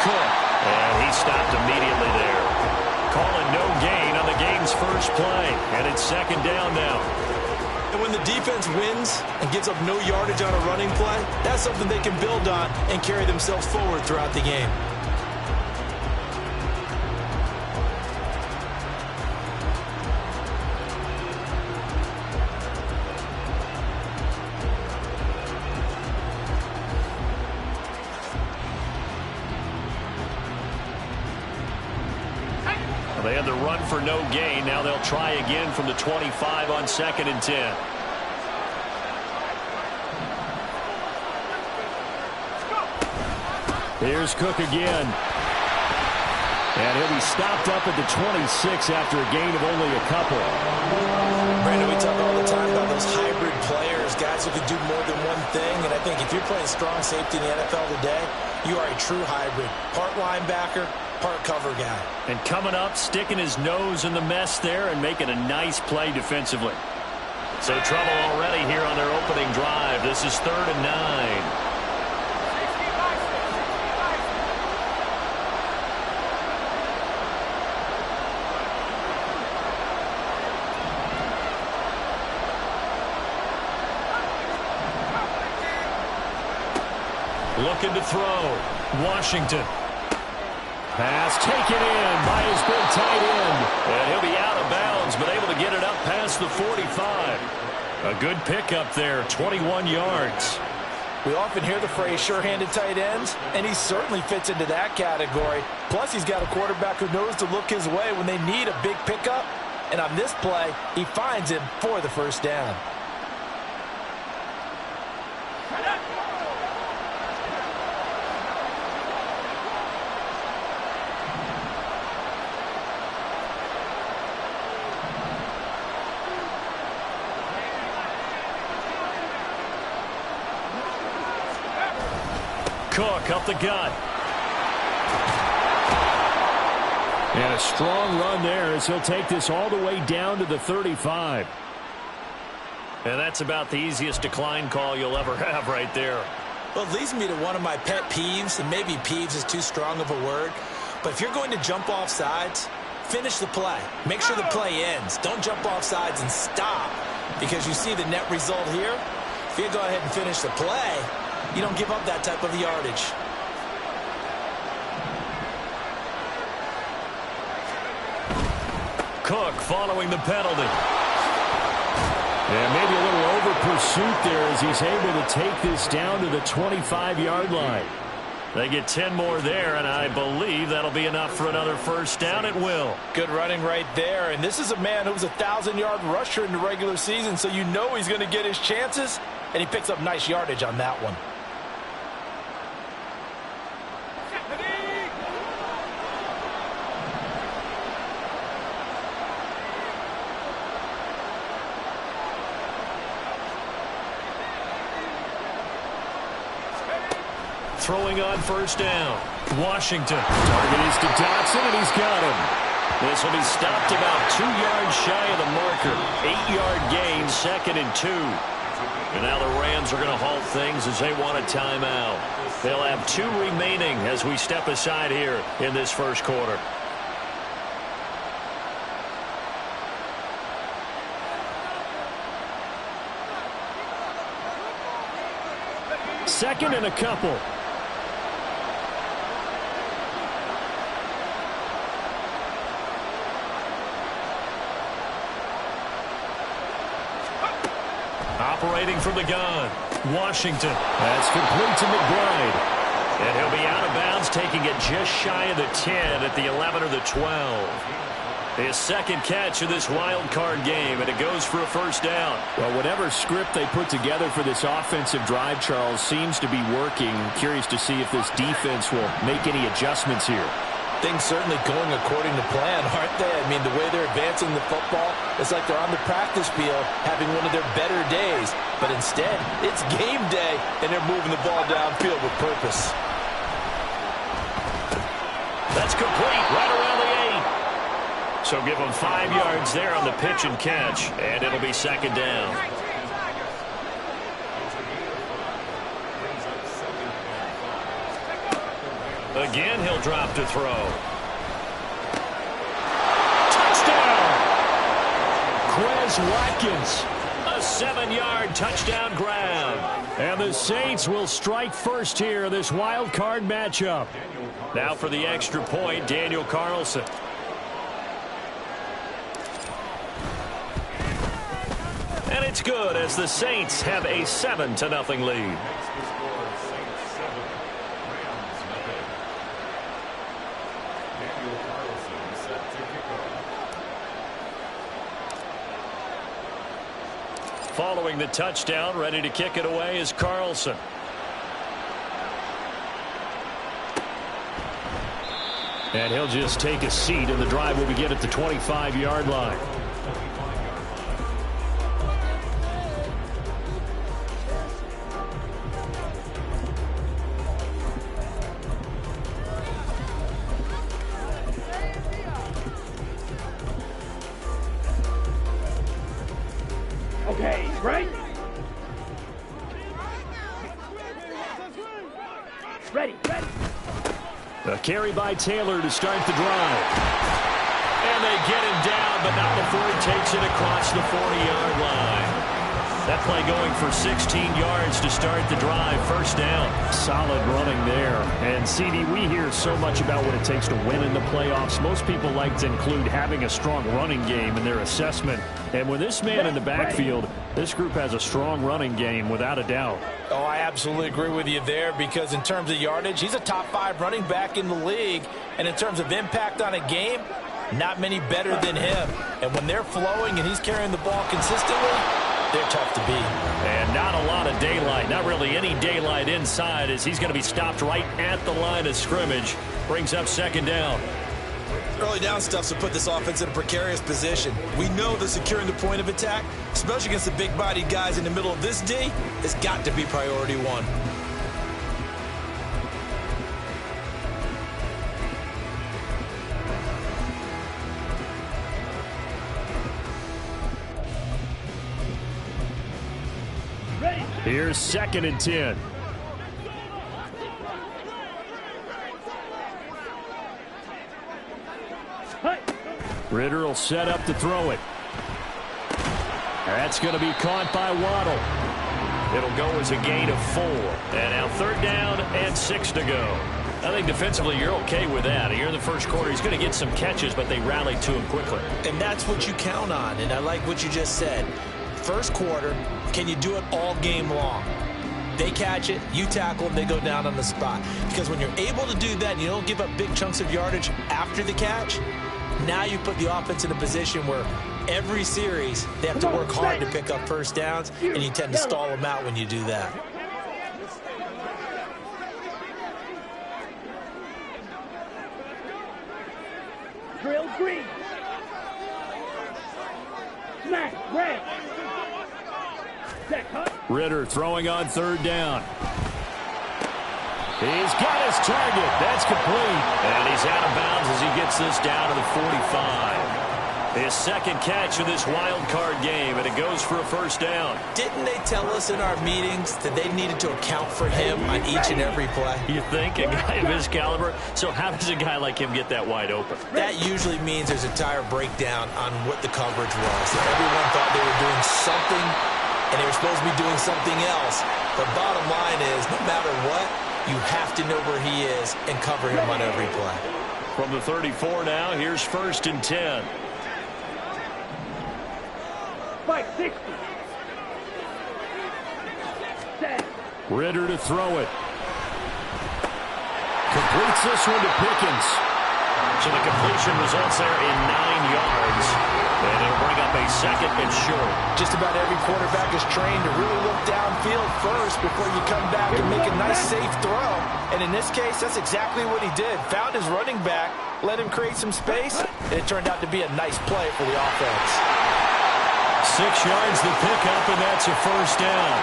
Cook. And he stopped immediately there. Calling no gain on the game's first play. And it's second down now. And when the defense wins and gives up no yardage on a running play, that's something they can build on and carry themselves forward throughout the game. They had the run for no gain. Now they'll try again from the 25 on 2nd and 10. Here's Cook again. And he'll be stopped up at the 26 after a gain of only a couple. Brandon, we talk all the time about those hybrid players, guys who can do more than one thing. And I think if you're playing strong safety in the NFL today, you are a true hybrid. Part linebacker, part cover guy. And coming up, sticking his nose in the mess there and making a nice play defensively. So trouble already here on their opening drive. This is 3rd and 9. Looking to throw. Washington. Pass taken in by his big tight end. And he'll be out of bounds, but able to get it up past the 45. A good pickup there, 21 yards. We often hear the phrase sure-handed tight ends, and he certainly fits into that category. Plus, he's got a quarterback who knows to look his way when they need a big pickup. And on this play, he finds him for the first down. Cook up the gut. And a strong run there as he'll take this all the way down to the 35. And that's about the easiest decline call you'll ever have right there. Well, it leads me to one of my pet peeves, and maybe peeves is too strong of a word. But if you're going to jump off sides, finish the play. Make sure the play ends. Don't jump off sides and stop, because you see the net result here. If you go ahead and finish the play, you don't give up that type of yardage. Cook following the penalty. And maybe a little over pursuit there as he's able to take this down to the 25-yard line. They get 10 more there, and I believe that'll be enough for another first down. It will. Good running right there. And this is a man who was a 1,000-yard rusher in the regular season, so you know he's going to get his chances, and he picks up nice yardage on that one. Throwing on first down. Washington. Target is to Dotson, and he's got him. This will be stopped about 2 yards shy of the marker. 8-yard gain, 2nd and 2. And now the Rams are going to halt things as they want a timeout. They'll have 2 remaining as we step aside here in this first quarter. Second and a couple. Operating from the gun. Washington. That's complete to McBride. And he'll be out of bounds, taking it just shy of the 10 at the 11 or the 12. His second catch of this wild card game, and it goes for a first down. Well, whatever script they put together for this offensive drive, Charles, seems to be working. Curious to see if this defense will make any adjustments here. Things certainly going according to plan, aren't they? I mean, the way they're advancing the football, it's like they're on the practice field having one of their better days. But instead, it's game day, and they're moving the ball downfield with purpose. That's complete right around the 8. So give them 5 yards there on the pitch and catch, and it'll be second down. Again, he'll drop to throw. Touchdown! Quez Watkins. A 7-yard touchdown grab. And the Saints will strike first here in this wild card matchup. Now for the extra point, Daniel Carlson. And it's good as the Saints have a 7-0 lead. Following the touchdown, ready to kick it away is Carlson. And he'll just take a seat, and the drive will begin at the 25-yard line. Okay, right? Ready. A carry by Taylor to start the drive. And they get him down, but not before he takes it across the 40-yard line. That play going for 16 yards to start the drive. First down. Solid running there. And, CD, we hear so much about what it takes to win in the playoffs. Most people like to include having a strong running game in their assessment. And with this man in the backfield, this group has a strong running game without a doubt. Oh, I absolutely agree with you there, because in terms of yardage, he's a top 5 running back in the league. And in terms of impact on a game, not many better than him. And when they're flowing and he's carrying the ball consistently, they're tough to beat. And not a lot of daylight, not really any daylight inside, as he's going to be stopped right at the line of scrimmage. Brings up second down. Early down stuff to put this offense in a precarious position. We know that securing the point of attack, especially against the big-bodied guys in the middle of this D, has got to be priority one. Here's 2nd and 10. Ritter will set up to throw it. That's going to be caught by Waddle. It'll go as a gain of 4. And now 3rd down and 6 to go. I think defensively you're okay with that. Here in the first quarter, he's going to get some catches, but they rallied to him quickly. And that's what you count on, and I like what you just said. First quarter, can you do it all game long? They catch it, you tackle them, they go down on the spot. Because when you're able to do that and you don't give up big chunks of yardage after the catch, now you put the offense in a position where every series they have to work hard to pick up first downs, and you tend to stall them out when you do that. Drill green. Smack red. Ritter throwing on 3rd down. He's got his target. That's complete. And he's out of bounds as he gets this down to the 45. His 2nd catch of this wild card game, and it goes for a first down. Didn't they tell us in our meetings that they needed to account for him on each and every play? You think? A guy of his caliber? So how does a guy like him get that wide open? That usually means there's a tire breakdown on what the coverage was. Everyone thought they were doing something, and they were supposed to be doing something else. The bottom line is, no matter what, you have to know where he is and cover him on every play. From the 34 now, here's 1st and 10. 560. Set. Ritter to throw it. Completes this one to Pickens. So the completion results there in 9 yards. And it'll bring up a 2nd and short. Just about every quarterback is trained to really look downfield first before you come back and make a nice, safe throw. And in this case, that's exactly what he did. Found his running back, let him create some space, and it turned out to be a nice play for the offense. 6 yards the pickup, and that's a first down.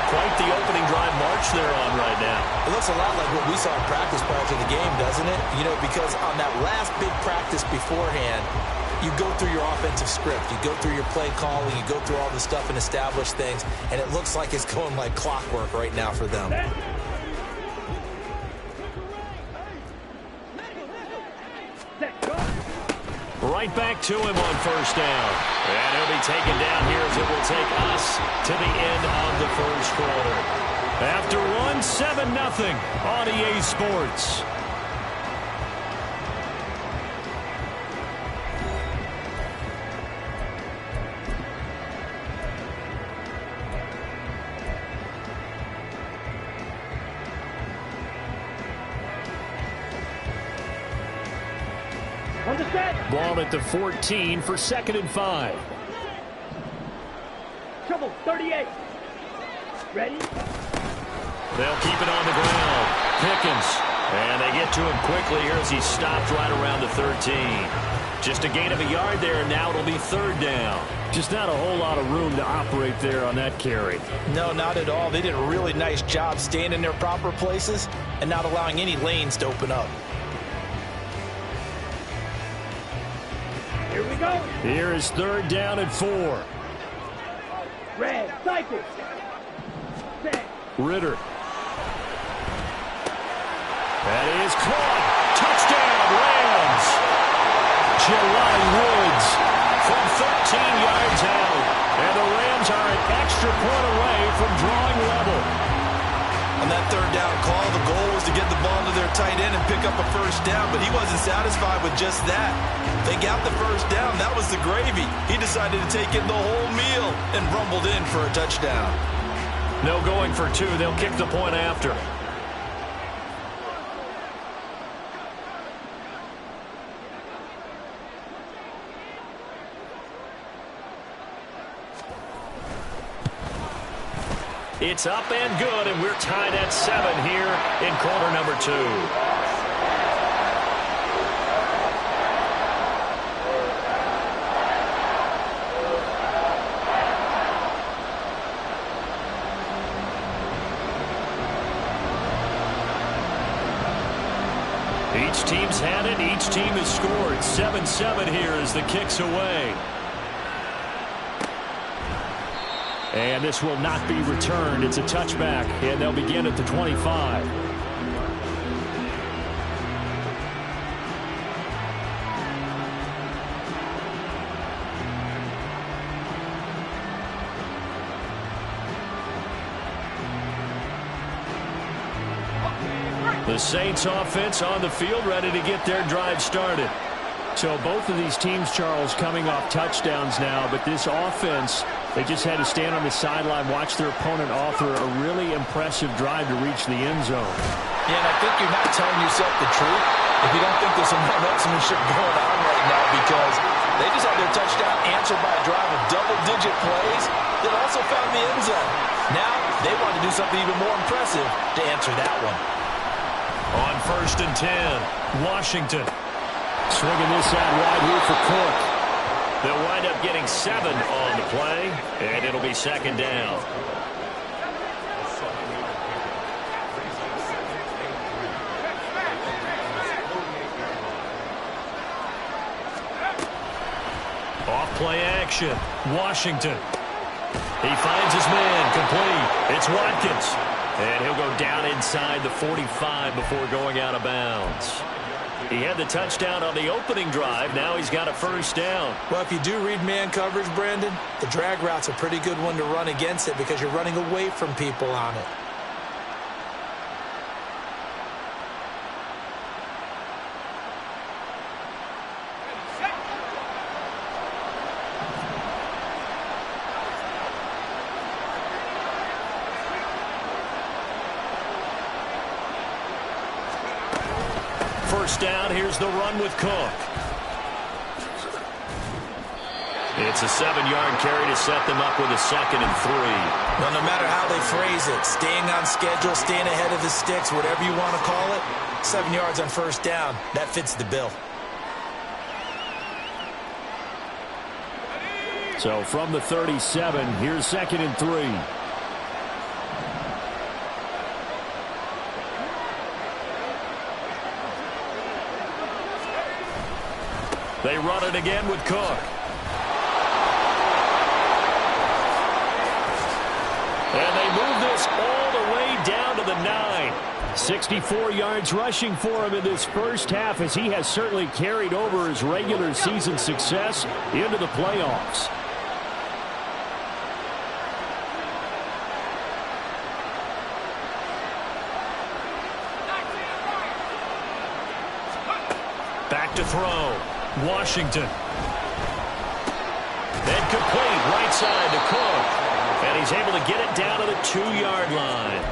Quite the opening drive march they're on right now. It looks a lot like what we saw in practice prior to the game, doesn't it? You know, because on that last big practice beforehand, you go through your offensive script. You go through your play calling. You go through all the stuff and establish things, and it looks like it's going like clockwork right now for them. Right back to him on first down. And he'll be taken down here as it will take us to the end of the first quarter. After one, 7-0 on EA Sports. On the set. Ball at the 14 for 2nd and 5. Trouble, 38. Ready? They'll keep it on the ground. Pickens. And they get to him quickly here as he stopped right around the 13. Just a gain of a yard there, and now it'll be 3rd down. Just not a whole lot of room to operate there on that carry. No, not at all. They did a really nice job staying in their proper places and not allowing any lanes to open up. Here we go. Here is 3rd down and 4. Red, cycle. Set. Ritter. That is caught. Touchdown, Rams. Jelani Woods from 13 yards out. And the Rams are an extra point away from drawing level. On that 3rd down call, the goal was to get the ball to their tight end and pick up a first down, but he wasn't satisfied with just that. They got the first down. That was the gravy. He decided to take in the whole meal and rumbled in for a touchdown. No going for 2. They'll kick the point after. It's up and good, and we're tied at 7 here in quarter number 2. Each team's had it. Each team has scored. 7-7 here as the kick's away. And this will not be returned. It's a touchback, and they'll begin at the 25. The Saints offense on the field, ready to get their drive started. So both of these teams, Charles, coming off touchdowns now, but this offense, they just had to stand on the sideline, watch their opponent offer a really impressive drive to reach the end zone. Yeah, and I think you're not telling yourself the truth if you don't think there's some one-upsmanship going on right now, because they just had their touchdown answered by a drive of double-digit plays that also found the end zone. Now they want to do something even more impressive to answer that one. On 1st and 10, Washington. Swinging this out wide here for Cook. They'll wind up getting 7 on the play, and it'll be 2nd down. Off play action. Washington. He finds his man complete. It's Watkins. And he'll go down inside the 45 before going out of bounds. He had the touchdown on the opening drive. Now he's got a first down. Well, if you do read man coverage, Brandon, the drag route's a pretty good one to run against it because you're running away from people on it. First down, here's the run with Cook. It's a 7-yard carry to set them up with a 2nd and 3. Well, no matter how they phrase it, staying on schedule, staying ahead of the sticks, whatever you want to call it, 7 yards on first down, that fits the bill. So from the 37, here's 2nd and 3. They run it again with Cook. And they move this all the way down to the 9. 64 yards rushing for him in this first half, as he has certainly carried over his regular season success into the playoffs. Back to throw. Washington. Then complete. Right side to Cook. And he's able to get it down to the 2-yard line.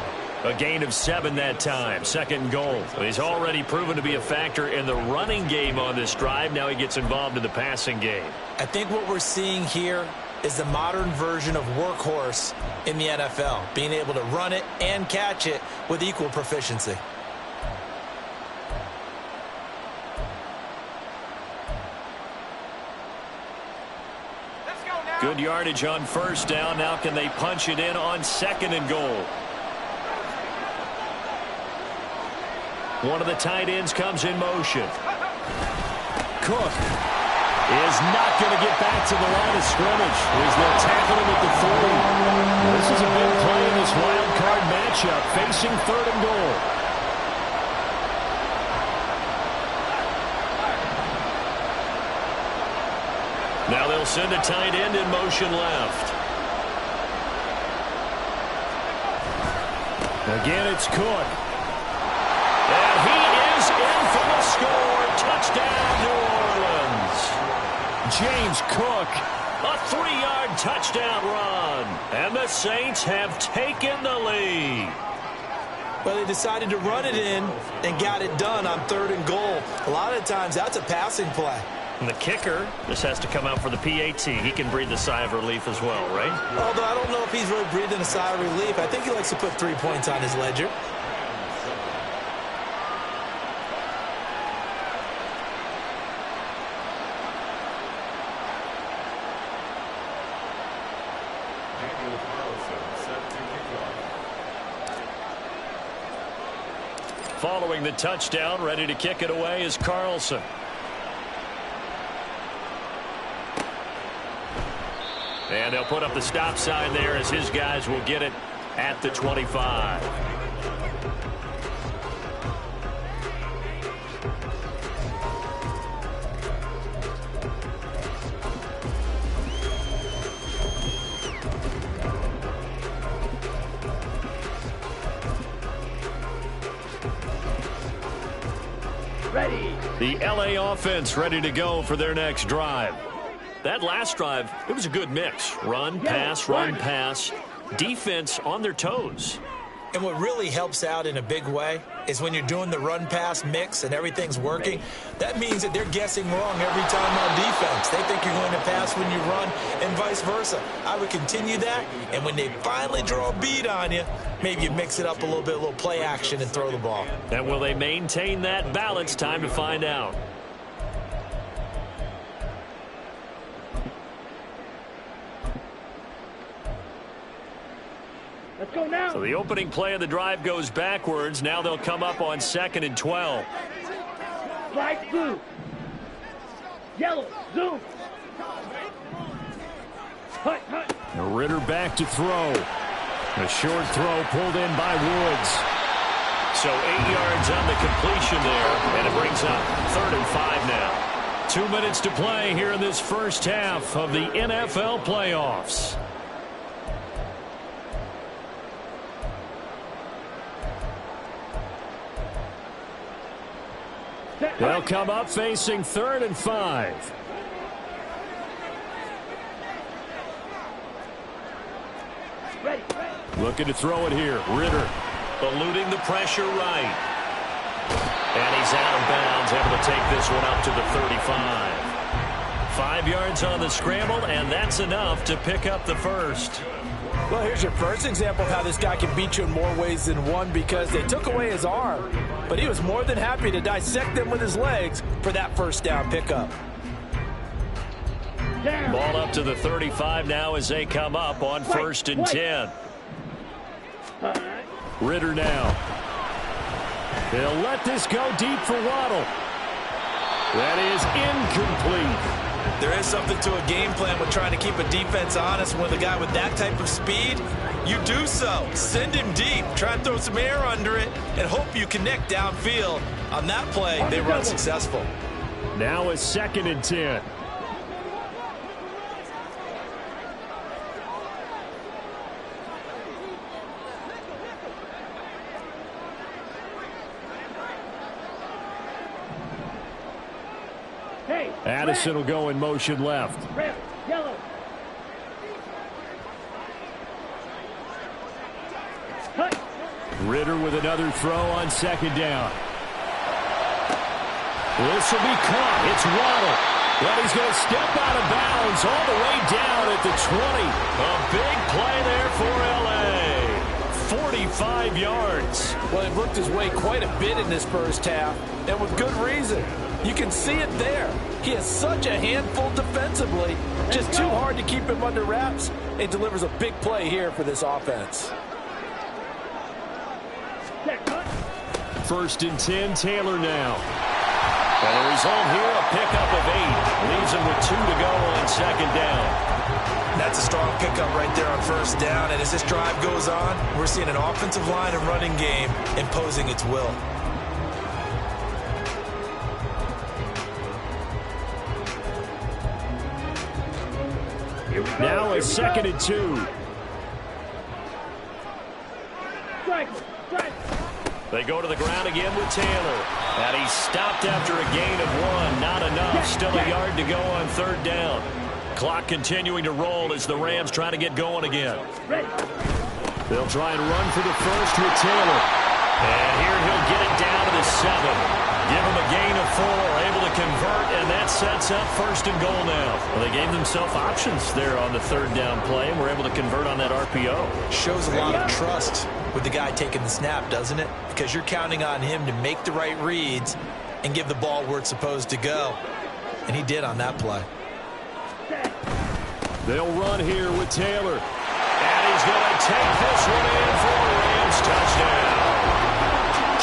A gain of 7 that time. 2nd and goal. He's already proven to be a factor in the running game on this drive. Now he gets involved in the passing game. I think what we're seeing here is the modern version of workhorse in the NFL. Being able to run it and catch it with equal proficiency. Good yardage on 1st down. Now can they punch it in on 2nd and goal? One of the tight ends comes in motion. Cook is not going to get back to the line of scrimmage. He's going to tackle him at the 3. This is a big play in this wild card matchup, facing 3rd and goal. Now they'll send a tight end in motion left. Again, it's Cook. And he is in for the score. Touchdown, New Orleans. James Cook. A 3-yard touchdown run. And the Saints have taken the lead. Well, they decided to run it in and got it done on 3rd and goal. A lot of times, that's a passing play. And the kicker just has to come out for the PAT. He can breathe a sigh of relief as well, right? Although I don't know if he's really breathing a sigh of relief. I think he likes to put 3 points on his ledger. Following the touchdown, ready to kick it away is Carlson. And they'll put up the stop sign there as his guys will get it at the 25. Ready. The LA offense ready to go for their next drive. That last drive, it was a good mix. Run, pass, run, pass. Defense on their toes. And what really helps out in a big way is when you're doing the run-pass mix and everything's working, that means that they're guessing wrong every time on defense. They think you're going to pass when you run and vice versa. I would continue that, and when they finally draw a beat on you, maybe you mix it up a little bit, a little play action and throw the ball. And will they maintain that balance? Time to find out. Let's go now. So the opening play of the drive goes backwards. Now they'll come up on 2nd and 12. Flag blue. Yellow. Zoom. Hut, hut. Ritter back to throw. A short throw pulled in by Woods. So 8 yards on the completion there, and it brings up 3rd and 5 now. 2 minutes to play here in this first half of the NFL playoffs. They'll come up facing 3rd and 5. Ready. Looking to throw it here. Ritter. Eluding the pressure right. And he's out of bounds, able to take this one up to the 35. 5 yards on the scramble, and that's enough to pick up the first. Well, here's your first example of how this guy can beat you in more ways than one, because they took away his arm, but he was more than happy to dissect them with his legs for that first down pickup. Down. Ball up to the 35 now as they come up on 1st and 10. Ritter now. They'll let this go deep for Waddle. That is incomplete. There is something to a game plan with trying to keep a defense honest. With a guy with that type of speed, you do so. Send him deep. Try and throw some air under it and hope you connect downfield. On that play, they were unsuccessful. Now a 2nd and 10. Hey, Addison will go in motion left. red, yellow. Cut. Ritter with another throw on 2nd down. This will be caught. It's Waddle. But he's going to step out of bounds all the way down at the 20. A big play there for L.A. 45 yards. Well, he worked his way quite a bit in this first half, and with good reason. You can see it there. He is such a handful defensively. Just too hard to keep him under wraps. It delivers a big play here for this offense. 1st and 10, Taylor now. And the result here, a pickup of 8. Leaves him with 2 to go on 2nd down. That's a strong pickup right there on 1st down. And as this drive goes on, we're seeing an offensive line and running game imposing its will. Now a 2nd and 2. Strike. Strike. They go to the ground again with Taylor. And he's stopped after a gain of 1. Not enough. Still a yard to go on 3rd down. Clock continuing to roll as the Rams try to get going again. Ready. They'll try and run for the first with Taylor. And here he'll get it down to the 7. Give him a gain of 4, able to convert, and that sets up 1st and goal now. Well, they gave themselves options there on the 3rd down play, and were able to convert on that RPO. Shows a lot of trust with the guy taking the snap, doesn't it? Because you're counting on him to make the right reads and give the ball where it's supposed to go. And he did on that play. They'll run here with Taylor. And he's going to take this one in for a Rams touchdown.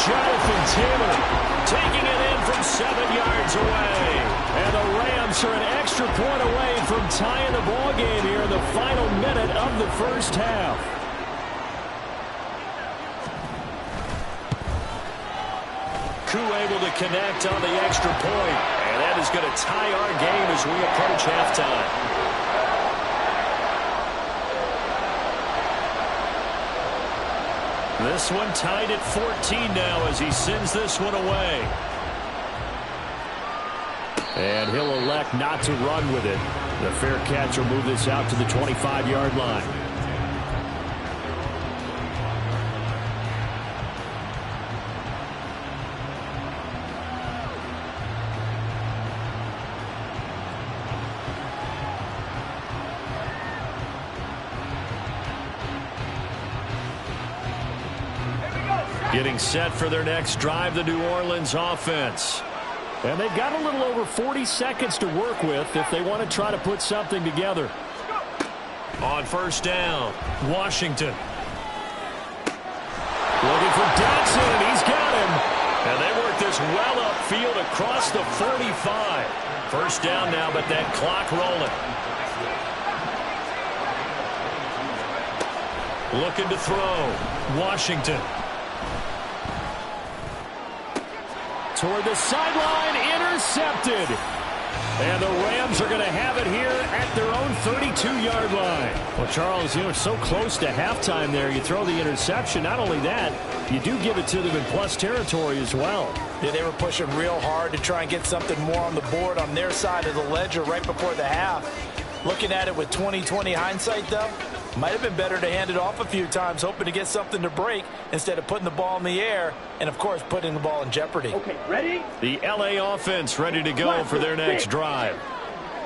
Jonathan Taylor taking it in from 7 yards away. And the Rams are an extra point away from tying the ball game here in the final minute of the first half. Koo able to connect on the extra point. And that is going to tie our game as we approach halftime. This one tied at 14 now as he sends this one away. And he'll elect not to run with it. The fair catch will move this out to the 25-yard line. Getting set for their next drive, the New Orleans offense. And they've got a little over 40 seconds to work with if they want to try to put something together. On 1st down, Washington. Looking for Dotson, and he's got him. And they work this well upfield across the 45. 1st down now, but that clock rolling. Looking to throw, Washington. Toward the sideline, intercepted. And the Rams are going to have it here at their own 32-yard line. Well, Charles, you're so close to halftime there. You throw the interception. Not only that, you do give it to them in plus territory as well. Yeah, they were pushing real hard to try and get something more on the board on their side of the ledger right before the half. Looking at it with 20/20 hindsight, though, might have been better to hand it off a few times, hoping to get something to break instead of putting the ball in the air and, of course, putting the ball in jeopardy. Okay, ready? The L.A. offense ready to go for their next drive.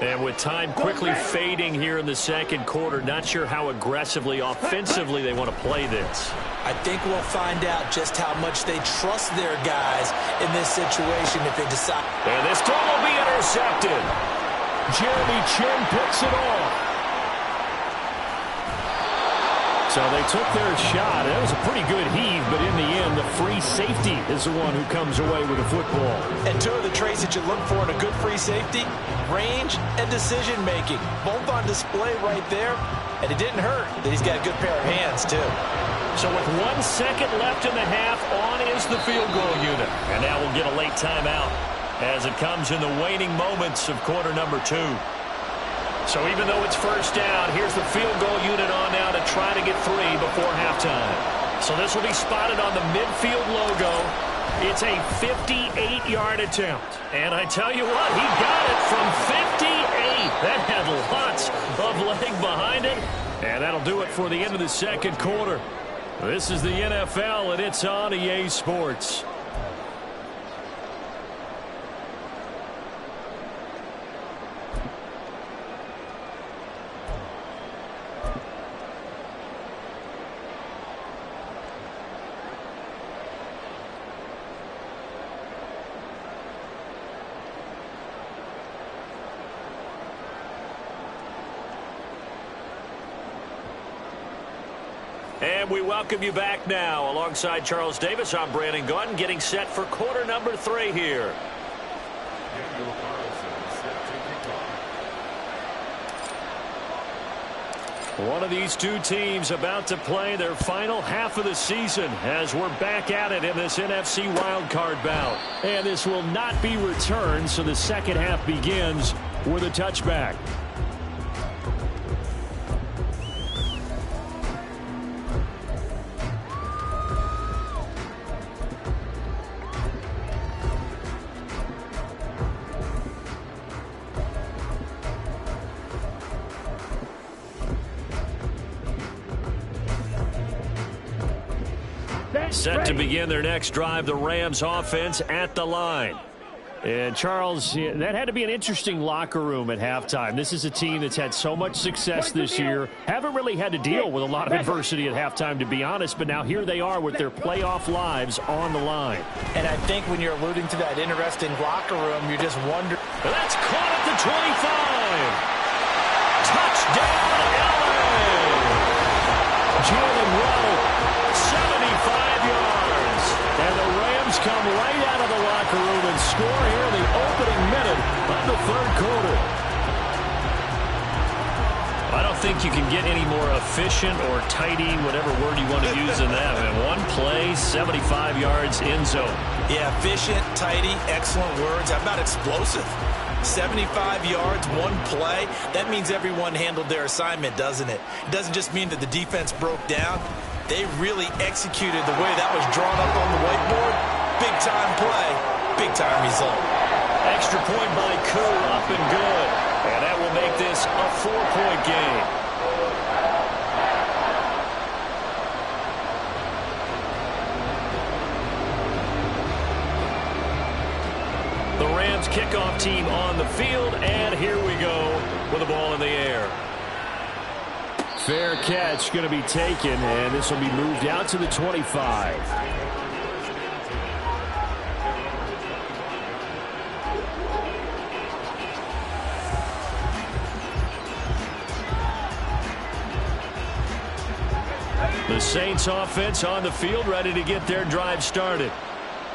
And with time quickly fading here in the second quarter, not sure how aggressively, offensively they want to play this. I think we'll find out just how much they trust their guys in this situation if they decide. And this throw will be intercepted. Jeremy Chin picks it off. So they took their shot. That was a pretty good heave, but in the end, the free safety is the one who comes away with the football. And two of the traits that you look for in a good free safety, range and decision-making. Both on display right there, and it didn't hurt that he's got a good pair of hands, too. So with 1 second left in the half, on is the field goal unit. And now we'll get a late timeout as it comes in the waning moments of quarter number 2. So even though it's first down, here's the field goal unit on now to try to get 3 before halftime. So this will be spotted on the midfield logo. It's a 58-yard attempt. And I tell you what, he got it from 58. That had lots of leg behind it. And that'll do it for the end of the second quarter. This is the NFL, and it's on EA Sports. And we welcome you back now. Alongside Charles Davis, I'm Brandon Gaudin, getting set for quarter number 3 here. One of these two teams about to play their final half of the season as we're back at it in this NFC Wildcard bout. And this will not be returned, so the second half begins with a touchback. Set to begin their next drive, the Rams offense at the line. And Charles, that had to be an interesting locker room at halftime. This is a team that's had so much success this year. Haven't really had to deal with a lot of adversity at halftime, to be honest. But now here they are with their playoff lives on the line. And I think when you're alluding to that interesting locker room, you just wonder. That's caught at the 25. Touchdown, LA! Jalen Waddle, 75 yards. And the Rams come right out of the locker room and score here in the opening minute of the third quarter. I don't think you can get any more efficient or tidy, whatever word you want to use in that. And one play, 75 yards in zone. Yeah, efficient, tidy, excellent words. How about explosive? 75 yards, one play. That means everyone handled their assignment, doesn't it? It doesn't just mean that the defense broke down. They really executed the way that was drawn up on the whiteboard. Big-time play, big-time result. Extra point by Koo, up and good. And that will make this a 4-point game. The Rams kickoff team on the field, and here we go with the ball in the air. Fair catch going to be taken, and this will be moved out to the 25. The Saints offense on the field, ready to get their drive started.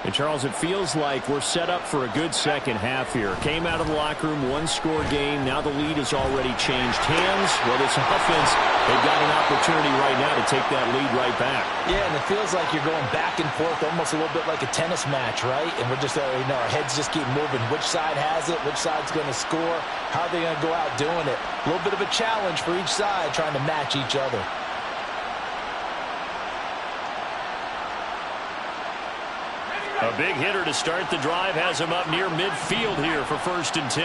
And, Charles, it feels like we're set up for a good second half here. Came out of the locker room, one-score game. Now the lead has already changed hands. Well, this offense, they've got an opportunity right now to take that lead right back. Yeah, and it feels like you're going back and forth, almost a little bit like a tennis match, right? And we're just, our heads just keep moving. Which side has it? Which side's going to score? How are they going to go out doing it? A little bit of a challenge for each side, trying to match each other. A big hitter to start the drive has him up near midfield here for 1st and 10.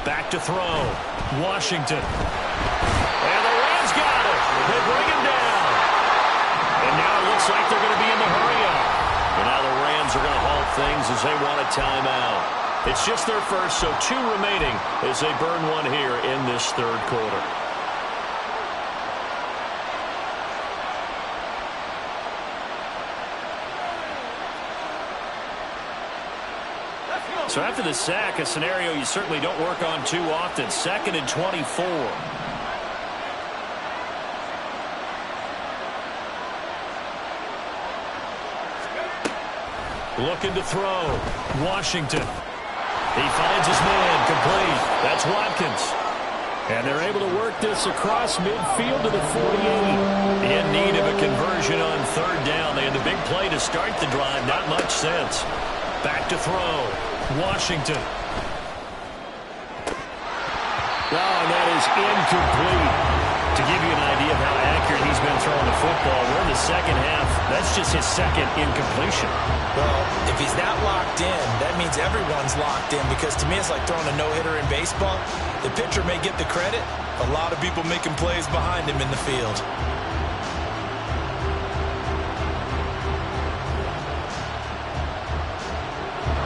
Back to throw. Washington. And the Rams got it. They bring him down. And now it looks like they're going to be in the hurry-up. And now the Rams are going to halt things as they want a timeout. It's just their first, so 2 remaining as they burn one here in this third quarter. So after the sack, a scenario you certainly don't work on too often. 2nd and 24. Looking to throw. Washington. He finds his man. Complete. That's Watkins. And they're able to work this across midfield to the 48. In need of a conversion on 3rd down. They had the big play to start the drive. Not much sense. Back to throw. Washington. Oh, and that is incomplete. To give you an idea of how accurate he's been throwing the football, we're in the second half. That's just his 2nd incompletion. Well, if he's not locked in, that means everyone's locked in, because to me it's like throwing a no-hitter in baseball. The pitcher may get the credit. A lot of people making plays behind him in the field.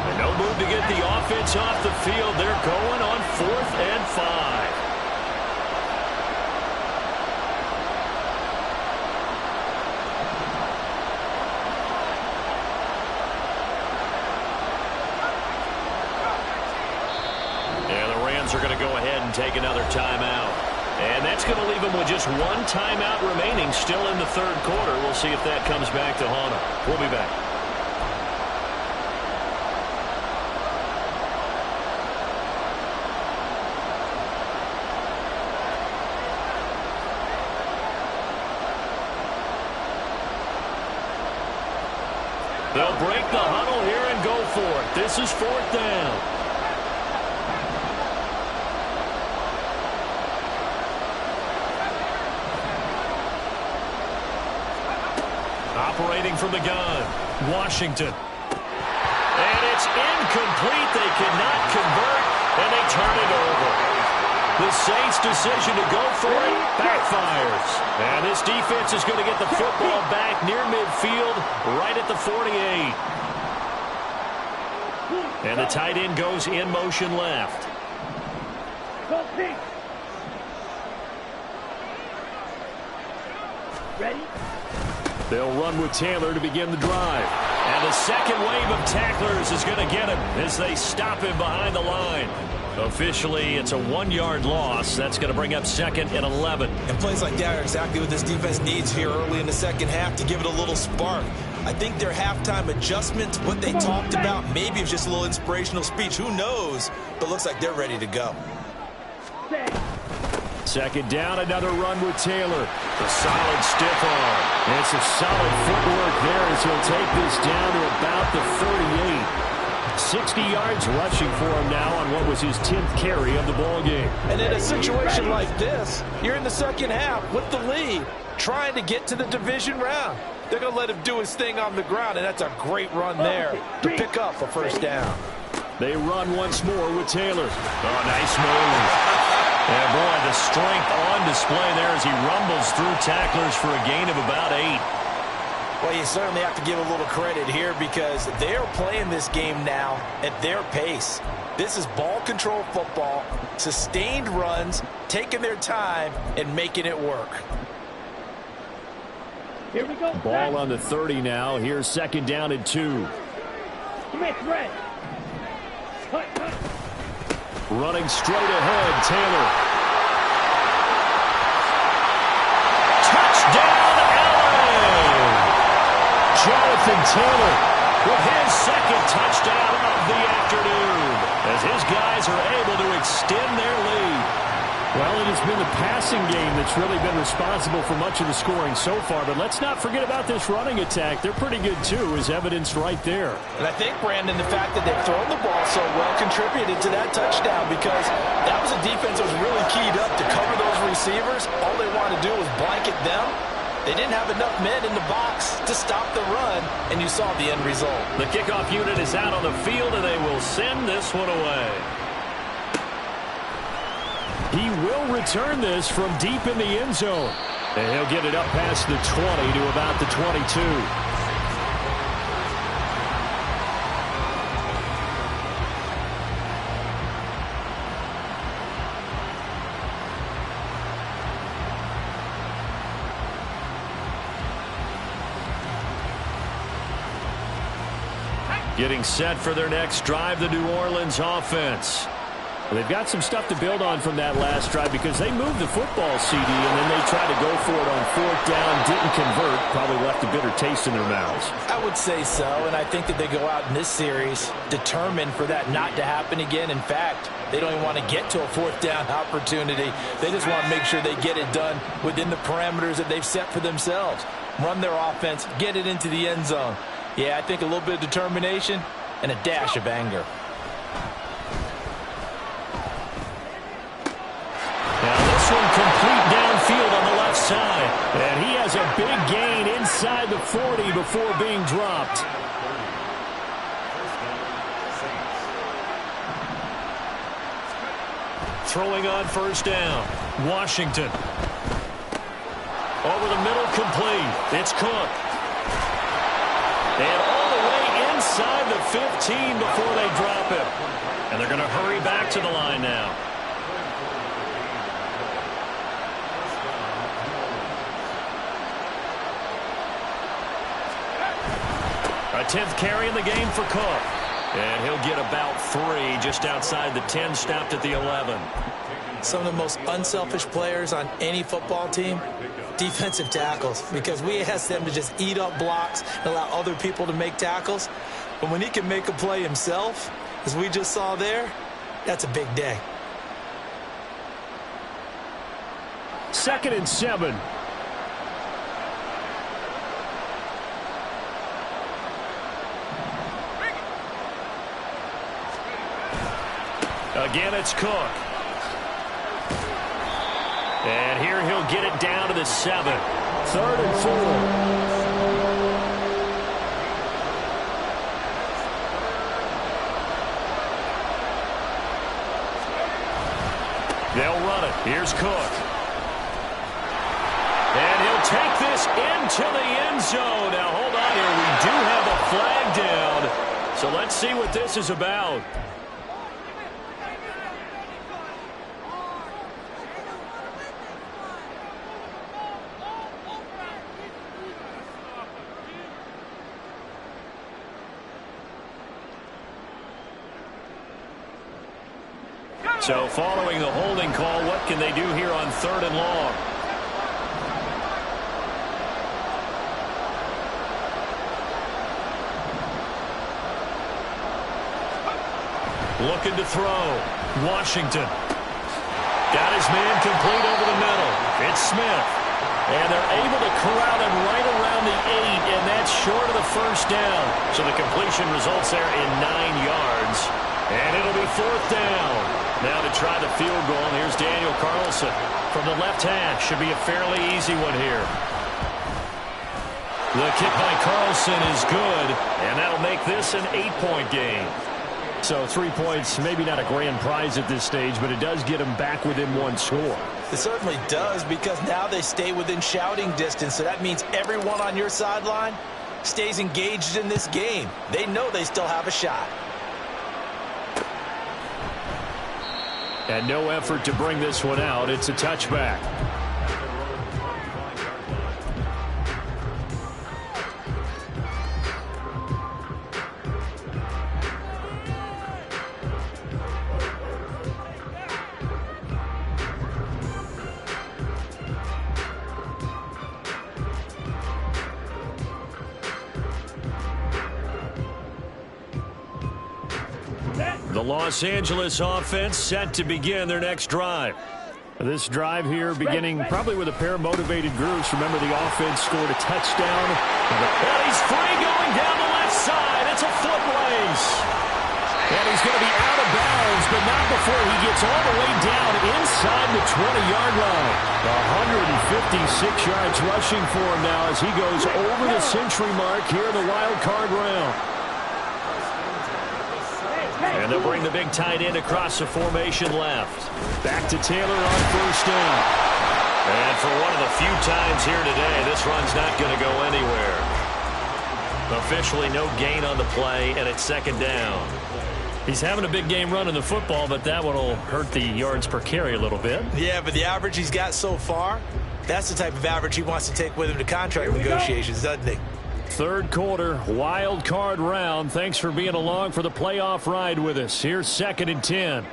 And no move to get the offense off the field. They're going on 4th and 5. Are going to go ahead and take another timeout. And that's going to leave them with just 1 timeout remaining still in the 3rd quarter. We'll see if that comes back to haunt them. We'll be back. They'll break the huddle here and go for it. This is 4th down. Operating from the gun, Washington. And it's incomplete. They cannot convert, and they turn it over. The Saints' decision to go for it backfires. And this defense is going to get the football back near midfield, right at the 48. And the tight end goes in motion left. Ready? They'll run with Taylor to begin the drive. And the second wave of tacklers is going to get him as they stop him behind the line. Officially, it's a 1-yard loss. That's going to bring up 2nd and 11. And plays like that are exactly what this defense needs here early in the second half to give it a little spark. I think their halftime adjustments, what they talked about, maybe it's just a little inspirational speech. Who knows? But looks like they're ready to go. 2nd down, another run with Taylor. A solid stiff arm. It's a solid footwork there as he'll take this down to about the 38. 60 yards rushing for him now on what was his 10th carry of the ball game. And in a situation like this, you're in the second half with the lead, trying to get to the division round. They're going to let him do his thing on the ground, and that's a great run there to pick up a 1st down. They run once more with Taylor. Oh, nice move. And boy, the strength on display there as he rumbles through tacklers for a gain of about 8. Well, you certainly have to give a little credit here because they're playing this game now at their pace. This is ball control football, sustained runs, taking their time, and making it work. Here we go. Ball on the 30 now. Here's 2nd down and 2. Smith, red. Cut. Running straight ahead, Taylor. Touchdown, LA! Jonathan Taylor with his 2nd touchdown of the afternoon as his guys are able to extend their lead. Well, it has been the passing game that's really been responsible for much of the scoring so far. But let's not forget about this running attack. They're pretty good, too, as evidenced right there. And I think, Brandon, the fact that they've thrown the ball so well contributed to that touchdown because that was a defense that was really keyed up to cover those receivers. All they wanted to do was blanket them. They didn't have enough men in the box to stop the run, and you saw the end result. The kickoff unit is out on the field, and they will send this one away. He will return this from deep in the end zone. And he'll get it up past the 20 to about the 22. Getting set for their next drive, the New Orleans offense. They've got some stuff to build on from that last drive because they moved the football, CD, and then they tried to go for it on fourth down, didn't convert, probably left a bitter taste in their mouths. I would say so, and I think that they go out in this series determined for that not to happen again. In fact, they don't even want to get to a fourth down opportunity. They just want to make sure they get it done within the parameters that they've set for themselves. Run their offense, get it into the end zone. Yeah, I think a little bit of determination and a dash of anger. Now this one complete downfield on the left side. And he has a big gain inside the 40 before being dropped. Throwing on first down. Washington. Over the middle, complete. It's Cook. And all the way inside the 15 before they drop him. And they're going to hurry back to the line now. A 10th carry in the game for Cook. And he'll get about 3 just outside the 10, stopped at the 11. Some of the most unselfish players on any football team, defensive tackles, because we ask them to just eat up blocks and allow other people to make tackles. But when he can make a play himself, as we just saw there, that's a big day. 2nd and 7. Again, it's Cook. And here he'll get it down to the 7. 3rd and 4. They'll run it. Here's Cook. And he'll take this into the end zone. Now, hold on here. We do have a flag down. So let's see what this is about. So following the holding call, what can they do here on 3rd and long? Looking to throw. Washington. Got his man complete over the middle. It's Smith. And they're able to corral him right around the 8, and that's short of the first down. So the completion results there in 9 yards. And it'll be 4th down. Now to try the field goal, and here's Daniel Carlson from the left hash. Should be a fairly easy one here. The kick by Carlson is good, and that'll make this an 8-point game. So 3 points, maybe not a grand prize at this stage, but it does get them back within 1 score. It certainly does, because now they stay within shouting distance, so that means everyone on your sideline stays engaged in this game. They know they still have a shot. And no effort to bring this one out. It's a touchback. The Los Angeles offense set to begin their next drive. This drive here beginning probably with a pair of motivated groups. Remember, the offense scored a touchdown. And he's free going down the left side. It's a foot race. And he's going to be out of bounds, but not before he gets all the way down inside the 20-yard line. 156 yards rushing for him now as he goes over the century mark here in the wild card round. And they'll bring the big tight end across the formation left. Back to Taylor on first down. And for one of the few times here today, this run's not going to go anywhere. Officially no gain on the play, and it's 2nd down. He's having a big game running the football, but that one will hurt the yards per carry a little bit. Yeah, but the average he's got so far, that's the type of average he wants to take with him to contract negotiations, doesn't he? Third quarter, wild card round. Thanks for being along for the playoff ride with us. Here's 2nd and 10.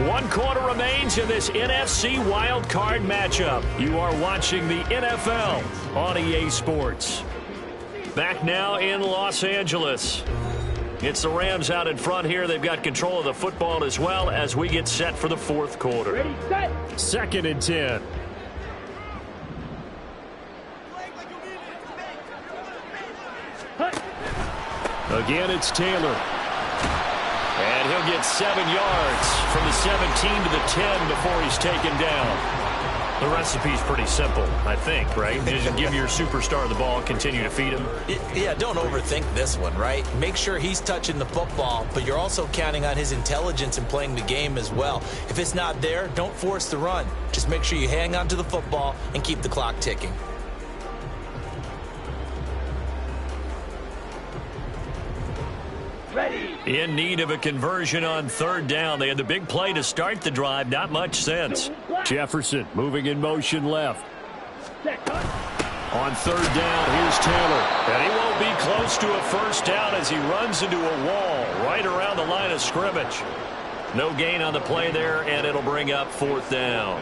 One quarter remains in this NFC wild card matchup. You are watching the NFL on EA Sports. Back now in Los Angeles. It's the Rams out in front here. They've got control of the football as well as we get set for the fourth quarter. Ready, set. 2nd and 10. Again, it's Taylor. And he'll get 7 yards from the 17 to the 10 before he's taken down. The recipe's pretty simple, I think, right? Just give your superstar the ball, continue to feed him. Yeah, don't overthink this one, right? Make sure he's touching the football, but you're also counting on his intelligence in playing the game as well. If it's not there, don't force the run. Just make sure you hang on to the football and keep the clock ticking. Ready. In need of a conversion on 3rd down. They had the big play to start the drive. Not much sense. Jefferson moving in motion left. Set, cut. On 3rd down, here's Taylor. And he won't be close to a first down as he runs into a wall right around the line of scrimmage. No gain on the play there, and it'll bring up 4th down.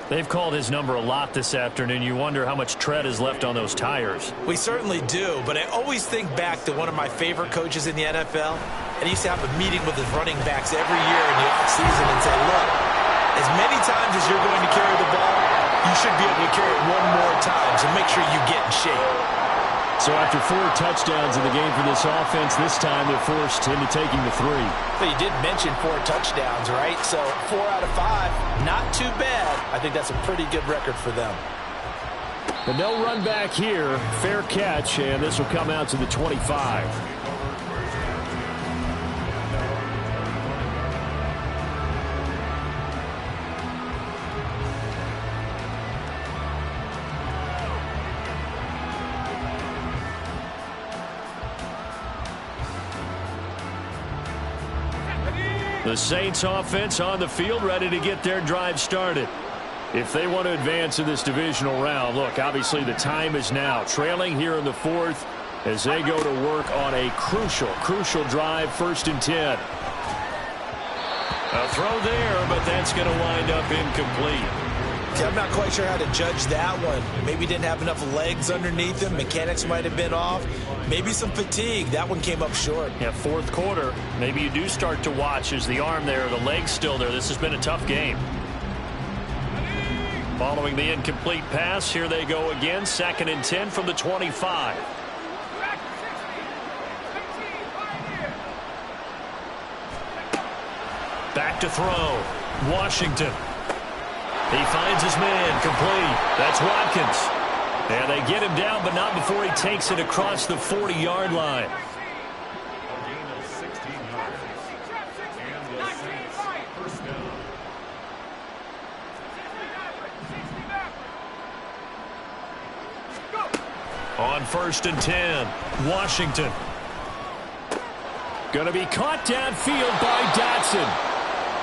They've called his number a lot this afternoon. You wonder how much tread is left on those tires. We certainly do, but I always think back to one of my favorite coaches in the NFL. And he used to have a meeting with his running backs every year in the offseason and say, look, as many times as you're going to carry the ball, you should be able to carry it one more time, so make sure you get in shape. So after 4 touchdowns in the game for this offense, this time they're forced into taking the 3. But you did mention 4 touchdowns, right? So 4 out of 5, not too bad. I think that's a pretty good record for them. But no run back here. Fair catch, and this will come out to the 25. The Saints offense on the field, ready to get their drive started. If they want to advance in this divisional round, look, obviously the time is now. Trailing here in the 4th as they go to work on a crucial drive, 1st and 10. A throw there, but that's going to wind up incomplete. I'm not quite sure how to judge that one. Maybe didn't have enough legs underneath him. Mechanics might have been off. Maybe some fatigue. That one came up short. Yeah, 4th quarter. Maybe you do start to watch as the arm there, the leg's still there. This has been a tough game. Following the incomplete pass, here they go again. 2nd and 10 from the 25. Back to throw. Washington. He finds his man, complete. That's Watkins. And they get him down, but not before he takes it across the 40-yard line. On 1st and 10, Washington. Going to be caught downfield by Dotson.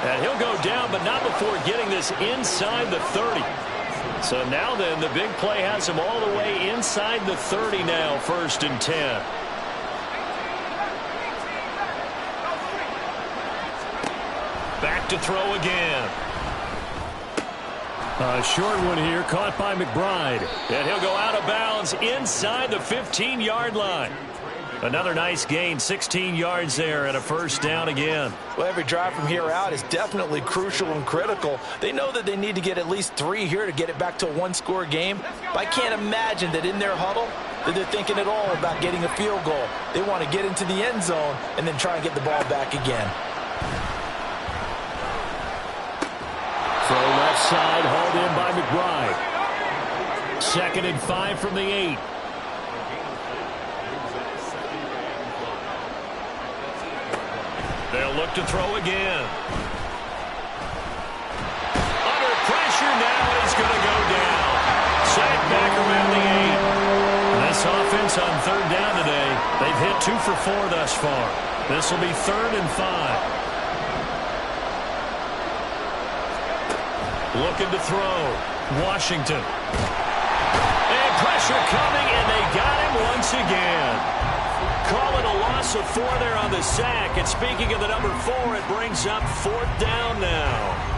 And he'll go down, but not before getting this inside the 30. So now then, the big play has him all the way inside the 30 now, 1st and 10. Back to throw again. A short one here, caught by McBride. And he'll go out of bounds inside the 15-yard line. Another nice gain, 16 yards there, and a 1st down again. Well, every drive from here out is definitely crucial and critical. They know that they need to get at least 3 here to get it back to a 1-score game. But I can't imagine that in their huddle that they're thinking at all about getting a field goal. They want to get into the end zone and then try and get the ball back again. Throw left side, hauled in by McBride. 2nd and 5 from the 8. They'll look to throw again. Under pressure now, and he's going to go down. Sacked back around the 8. This offense on 3rd down today, they've hit 2 for 4 thus far. This will be 3rd and 5. Looking to throw. Washington. And pressure coming, and they got him once again. Call it a loss of 4 there on the sack. And speaking of the number 4, it brings up 4th down now.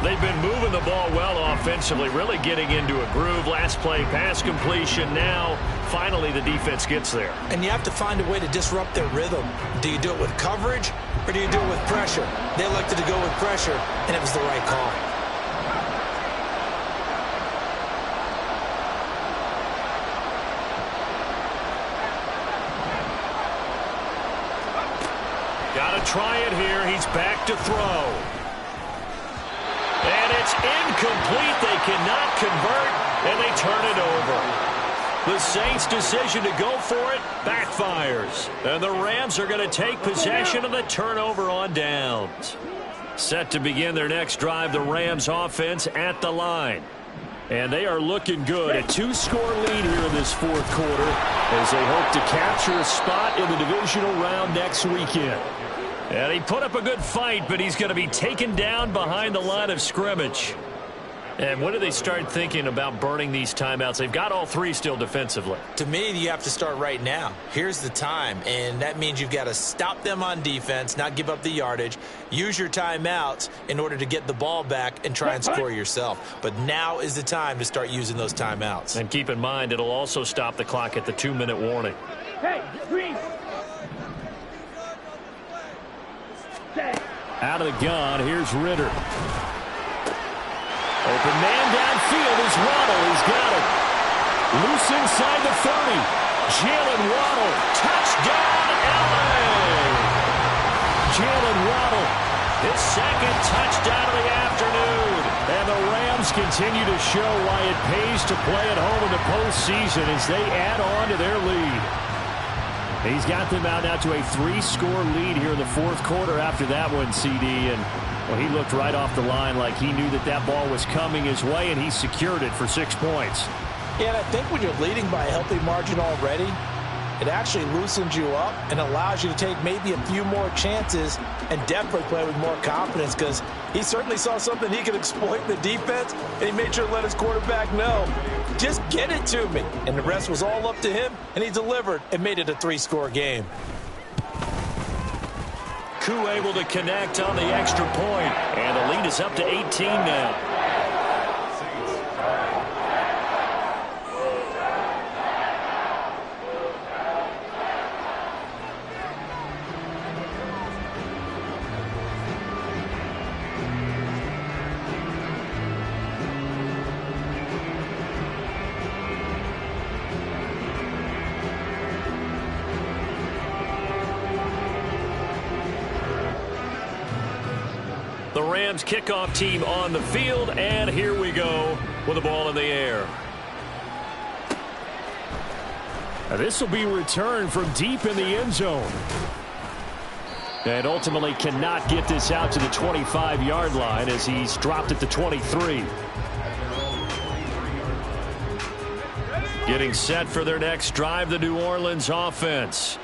They've been moving the ball well offensively, really getting into a groove. Last play, pass completion. Now, finally, the defense gets there. And you have to find a way to disrupt their rhythm. Do you do it with coverage, or do you do it with pressure? They elected to go with pressure, and it was the right call. Got to try it here. He's back to throw. And it's incomplete. They cannot convert, and they turn it over. The Saints' decision to go for it backfires. And the Rams are going to take possession of the turnover on downs. Set to begin their next drive, the Rams offense at the line. And they are looking good. A 2-score lead here in this 4th quarter as they hope to capture a spot in the divisional round next weekend. And he put up a good fight, but he's going to be taken down behind the line of scrimmage. And when do they start thinking about burning these timeouts? They've got all 3 still defensively. To me, you have to start right now. Here's the time, and that means you've got to stop them on defense, not give up the yardage, use your timeouts in order to get the ball back and try and score yourself. But now is the time to start using those timeouts. And keep in mind, it'll also stop the clock at the 2-minute warning. Hey, green. Out of the gun, here's Ritter. Open man downfield is Waddle. He's got it. Loose inside the 30. Jalen Waddle. Touchdown, LA. Jalen Waddle. His 2nd touchdown of the afternoon. And the Rams continue to show why it pays to play at home in the postseason as they add on to their lead. He's got them out now to a 3-score lead here in the 4th quarter after that one, CD. And well, he looked right off the line like he knew that that ball was coming his way, and he secured it for 6 points. Yeah, and I think when you're leading by a healthy margin already, it actually loosens you up and allows you to take maybe a few more chances and definitely play with more confidence because he certainly saw something he could exploit in the defense, and he made sure to let his quarterback know, just get it to me. And the rest was all up to him, and he delivered and made it a 3-score game. Koo able to connect on the extra point, and the lead is up to 18 now. The Rams kickoff team on the field, and here we go with the ball in the air. Now this will be returned from deep in the end zone. And ultimately cannot get this out to the 25-yard line as he's dropped at the 23. Getting set for their next drive, the New Orleans offense.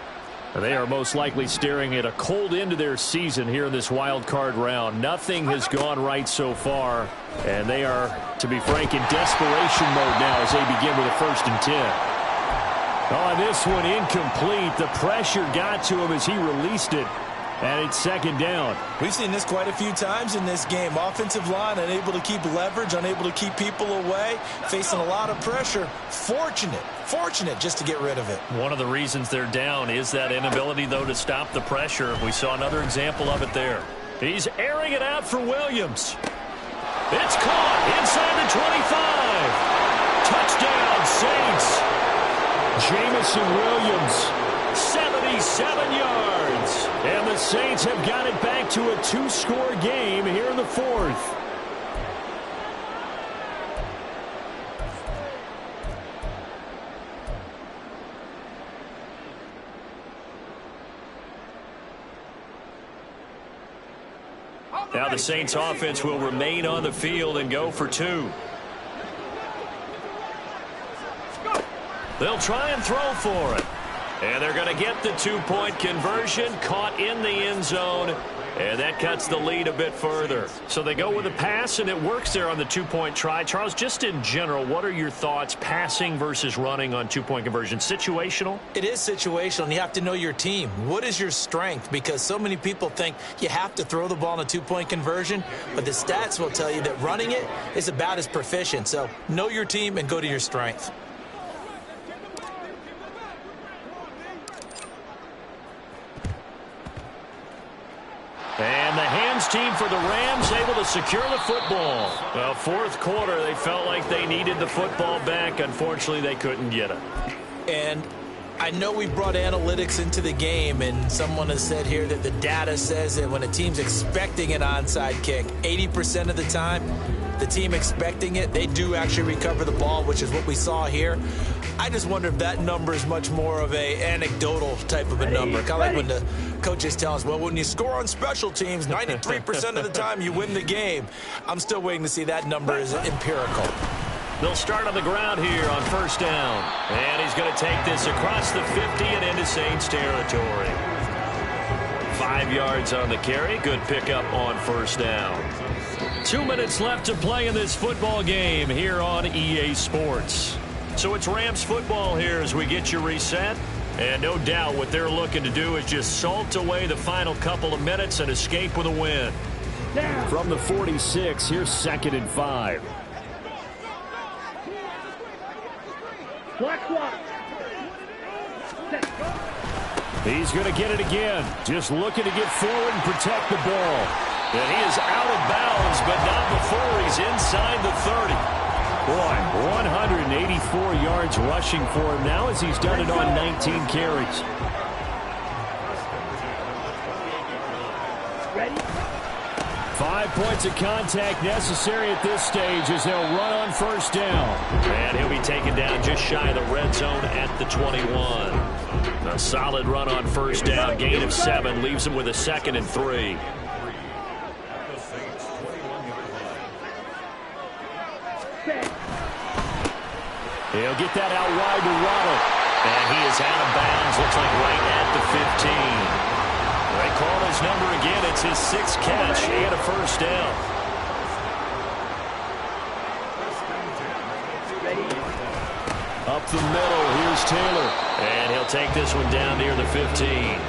They are most likely staring at a cold end to their season here in this wild card round. Nothing has gone right so far, and they are, to be frank, in desperation mode now as they begin with a 1st and 10. Oh, this one incomplete. The pressure got to him as he released it, and it's 2nd down. We've seen this quite a few times in this game. Offensive line unable to keep leverage, unable to keep people away, facing a lot of pressure. Fortunate just to get rid of it. One of the reasons they're down is that inability, though, to stop the pressure. We saw another example of it there. He's airing it out for Williams. It's caught inside the 25. Touchdown, Saints. Jamison Williams, 77 yards. And the Saints have got it back to a 2-score game here in the 4th. Now the Saints offense will remain on the field and go for 2. They'll try and throw for it. And they're going to get the 2-point conversion, caught in the end zone. And that cuts the lead a bit further. So they go with a pass, and it works there on the two-point try. Charles, just in general, what are your thoughts passing versus running on two-point conversion? Situational? It is situational, and you have to know your team. What is your strength? Because so many people think you have to throw the ball in a two-point conversion, but the stats will tell you that running it is about as proficient. So know your team and go to your strength. And the hands team for the Rams able to secure the football. Well, fourth quarter, they felt like they needed the football back. Unfortunately, they couldn't get it. And I know we brought analytics into the game, and someone has said here that the data says that when a team's expecting an onside kick, 80% of the time, the team expecting it, they do actually recover the ball, which is what we saw here. I just wonder if that number is much more of a anecdotal type of a number. Kind of like when the coaches tell us, well, when you score on special teams, 93% of the time you win the game. I'm still waiting to see that number is empirical. They'll start on the ground here on first down. And he's going to take this across the 50 and into Saints territory. 5 yards on the carry. Good pickup on first down. 2 minutes left to play in this football game here on EA Sports. So it's Rams football here as we get you reset. And no doubt what they're looking to do is just salt away the final couple of minutes and escape with a win. From the 46, here's 2nd and 5. He's going to get it again. Just looking to get forward and protect the ball. And he is out of bounds, but not before he's inside the 30. Boy, 184 yards rushing for him now as he's done it on 19 carries. Ready? 5 points of contact necessary at this stage as they'll run on first down. And he'll be taken down just shy of the red zone at the 21. A solid run on first down, gain of 7, leaves him with a 2nd and 3. He'll get that out wide to Waddle. And he is out of bounds, looks like right at the 15. They call his number again. It's his 6th catch and a first down. Up the middle, here's Taylor. And he'll take this one down near the 15.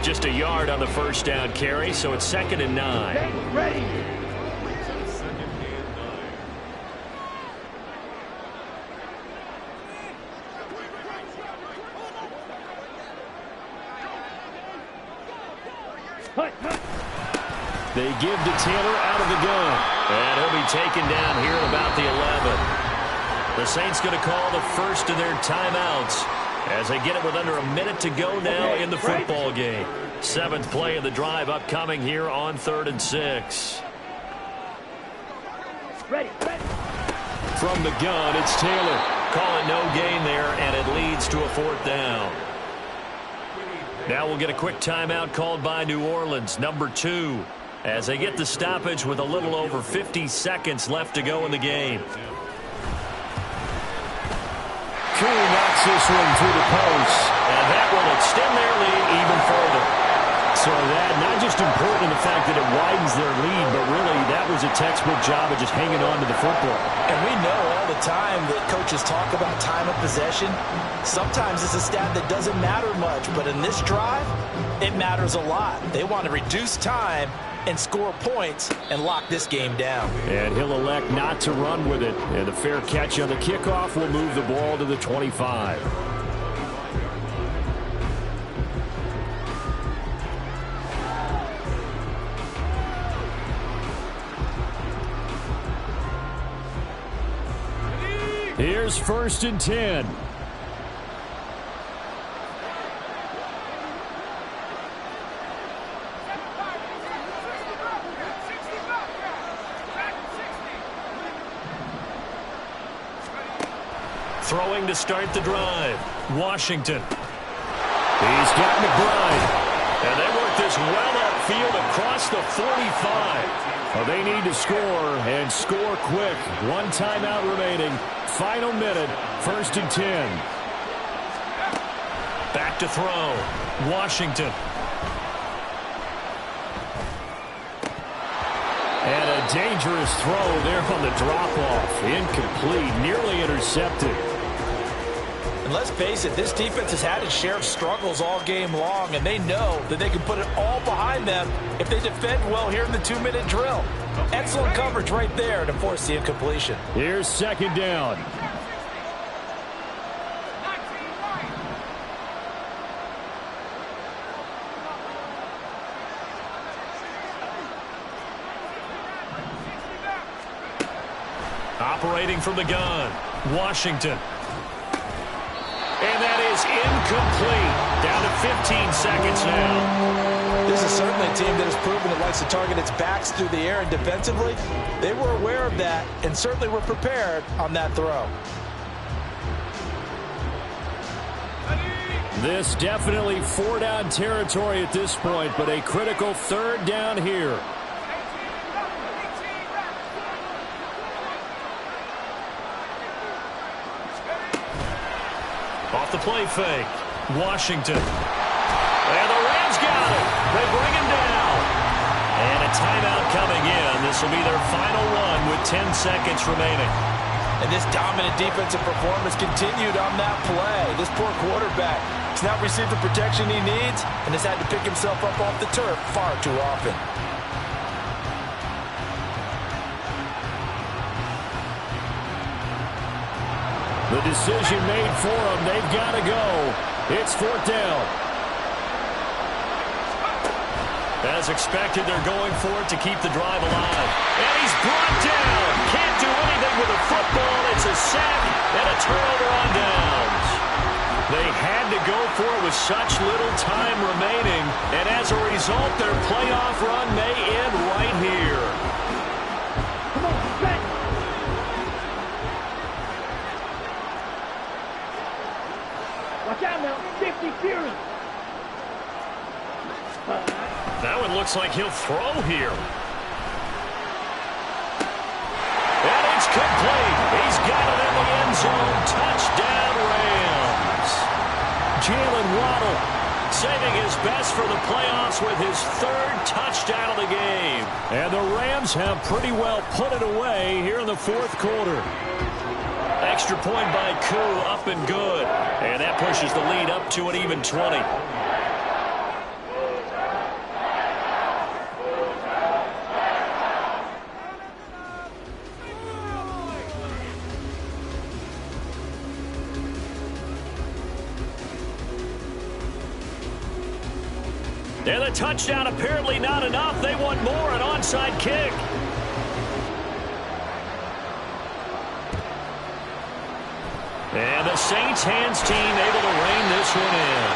Just a yard on the first down carry, so it's 2nd and 9. Ready. They give to Taylor out of the gun. And he'll be taken down here at about the 11. The Saints going to call the first of their timeouts as they get it with under a minute to go now in the football game. 7th play of the drive upcoming here on 3rd and 6. Ready. From the gun, it's Taylor. Call it no gain there, and it leads to a 4th down. Now we'll get a quick timeout called by New Orleans, number 2, as they get the stoppage with a little over 50 seconds left to go in the game. Curry knocks this one through the post, and that will extend their lead even further. So that not just important in the fact that it widens their lead, but really that was a textbook job of just hanging on to the football. And we know all the time that coaches talk about time of possession. Sometimes it's a stat that doesn't matter much, but in this drive, it matters a lot. They want to reduce time and score points and lock this game down. And he'll elect not to run with it. And the fair catch on the kickoff will move the ball to the 25. Here's 1st and 10. Throwing to start the drive. Washington. He's got McBride. And they work this well upfield across the 45. Well, they need to score and score quick. 1 timeout remaining. Final minute. 1st and 10. Back to throw. Washington. a dangerous throw there on the drop-off. Incomplete, nearly intercepted. And let's face it, this defense has had its share of struggles all game long, and they know that they can put it all behind them if they defend well here in the 2-minute drill. Excellent coverage right there to force the incompletion. Here's second down. Operating from the gun, Washington. And that is incomplete. Down to 15 seconds now. This is certainly a team that has proven it likes to target its backs through the air, and defensively, they were aware of that and certainly were prepared on that throw. This definitely 4-down territory at this point, but a critical third down here. Off the play fake, Washington. And the Rams got it. They bring him down. And a timeout coming in. This will be their final one with 10 seconds remaining. And this dominant defensive performance continued on that play. This poor quarterback has not received the protection he needs and has had to pick himself up off the turf far too often. The decision made for them. They've got to go. It's fourth down. As expected, they're going for it to keep the drive alive. And he's brought down. Can't do anything with a football. It's a sack and a turnover on downs. They had to go for it with such little time remaining. And as a result, their playoff run may end right here. Come on, set. Watch out now, 50 Fury. That one looks like he'll throw here. And it's complete. He's got it in the end zone. Touchdown, Rams. Jalen Waddle saving his best for the playoffs with his third touchdown of the game. And the Rams have pretty well put it away here in the fourth quarter. Extra point by Koo, up and good. And that pushes the lead up to an even 20. And the touchdown apparently not enough. They want more, an onside kick. And the Saints hands team able to rein this one in.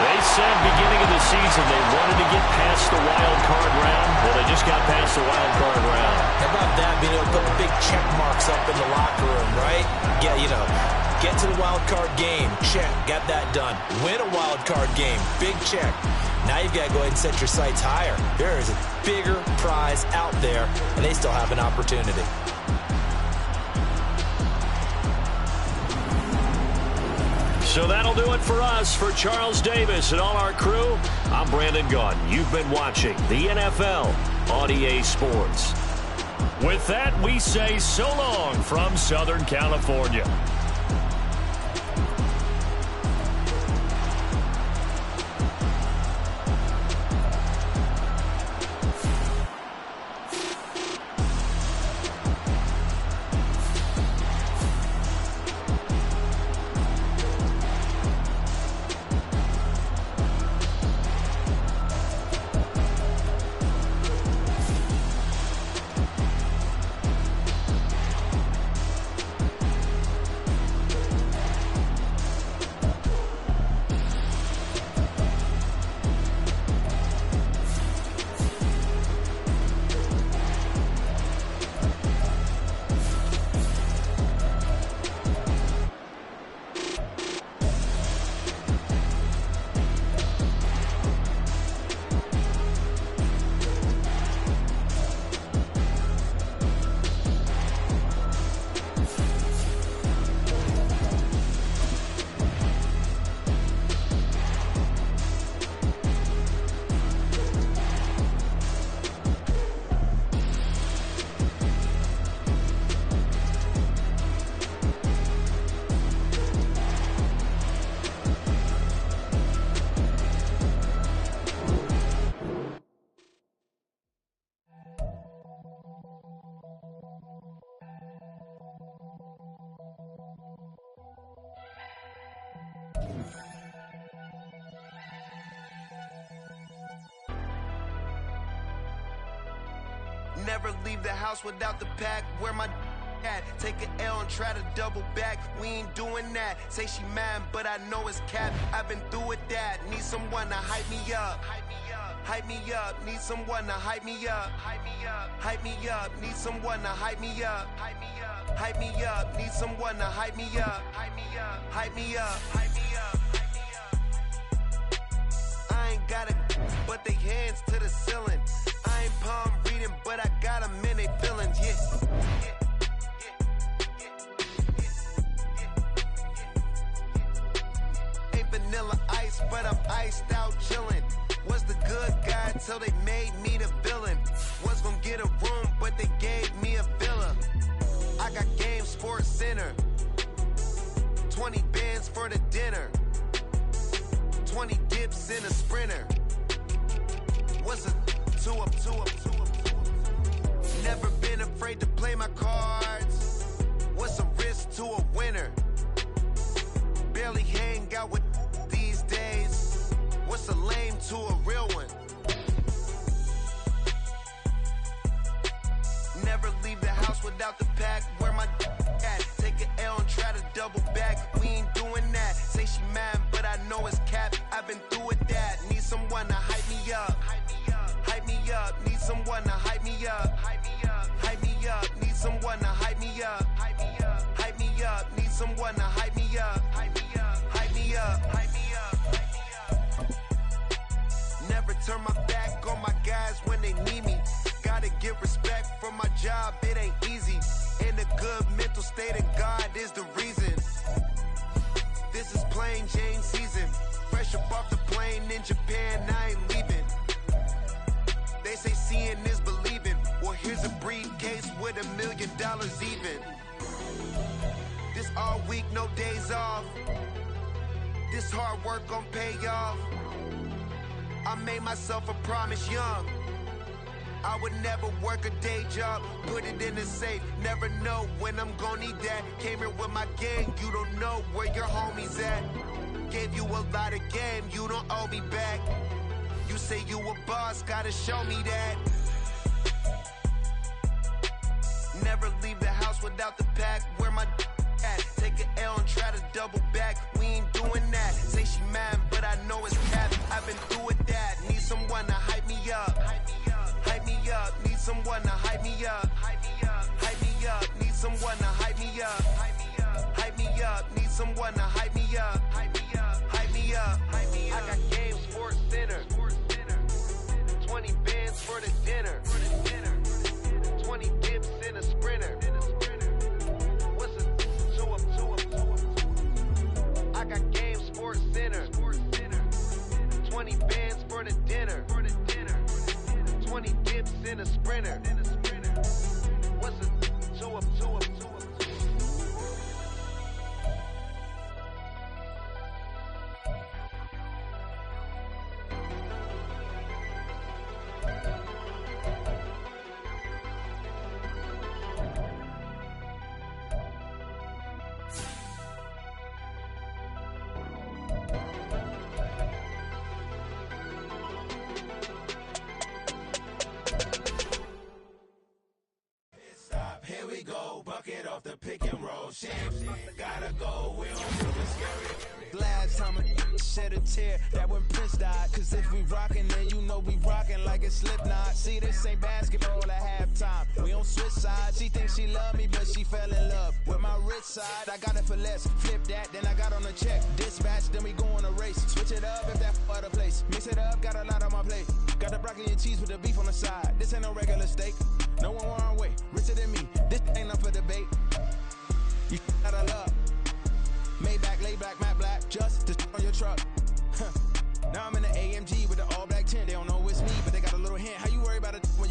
They said beginning of the season they wanted to get past the wild card round. Well, they just got past the wild card round. How about that, being able to put big check marks up in the locker room, right? Yeah, you know, get to the wild card game, check, got that done. Win a wild card game, big check. Now you've got to go ahead and set your sights higher. There is a bigger prize out there, and they still have an opportunity. So that'll do it for us. For Charles Davis and all our crew, I'm Brandon Gaudin. You've been watching the NFL on EA Sports. With that, we say so long from Southern California. Never leave the house without the pack. Where my at? Take an L and try to double back. We ain't doing that. Say she mad, but I know it's cap. I've been through with that. Need someone to hype me up. Hype me up. Need someone to hype me up. Hype me up. Hype me up. Need someone to hype me up. Hype me up. Hype me up. Need someone to hype me up. Hype me up. Hype me up. Hype me up. I ain't got it, but they hands to the ceiling. I ain't palm reading, but I got them in they feelings, yeah. Ain't vanilla ice, but I'm iced out chillin'. Was the good guy till they made me the villain. Was gonna get a room, but they gave me a villa. I got Game Sports Center. 20 bands for the dinner. 20 dips in a sprinter. What's a 2 up, 2 up, 2 up, 2 up? Never been afraid to play my cards. What's a risk to a winner? Barely hang out with these days. What's a lame to a real one? Never leave the house without the pack. Where my at? Take an L and try to double back. We ain't doing that. Say she mad, but I know it's cap. I've been through with that. Need someone to hype me up. Hype me up. Need someone to hype me up. Hype me up. Hype me up. Need someone to hype me up. Hype me up. Hype me up. Need someone to hype me up. Hype me up. Hype me up. Hype me up. Hype me up. Never turn my back on my guys when they need me. Gotta give respect for my job. It ain't easy. In a good mental state, and God is the reason. This is plain Jane season. Fresh up off the plane in Japan, I ain't leaving. They say seeing is believing. Well, here's a briefcase with $1 million even. This all week, no days off. This hard work gon' pay off. I made myself a promise young. I would never work a day job, put it in the safe. Never know when I'm gon' need that. Came here with my gang, you don't know where your homies at. Gave you a lot of game, you don't owe me back. You say you a boss, gotta show me that. Never leave the house without the pack. Where my at? Take an L and try to double back. We ain't doing that. Say she mad, but I know it's cap. I've been through with that. Need someone to hype me up. Hype me up. Need someone to hype me up. Hype me up. Hype me up. Need someone to hype me up. Hype me up. Hype me up. Need someone to hype me up. Hype me up. Hype me up. Hype me up. I got Game Sports Center. 20 bands for the dinner. 20 dips in a sprinter. What's a 2 up, 2 up, 2 up? I got Game Sports Center. 20 bands for the dinner. 20 dips in a sprinter. What's a 2 up, 2 up, 2 up? Here we go, bucket off the pick and roll. Shit, gotta go, we don't feel scary. Last time a shed a tear, that when Prince died. Cause if we rockin', then you know we rockin' like it's Slipknot. See, this ain't basketball at halftime. We on switch sides. She thinks she love me, but she fell in love with my rich side. I got it for less. Flip that, then I got on a check. Dispatch, then we go on a race. Switch it up if that other place. Mix it up, got a lot on my plate. Got the broccoli and cheese with the beef on the side. This ain't no regular steak. No one wrong way, richer than me. This ain't up for debate. You out of luck. Maybach, lay back, matte black, just to on your truck. Now I'm in the AMG with the all black tint. They don't know it's me, but they got a little hint. How you worry about it?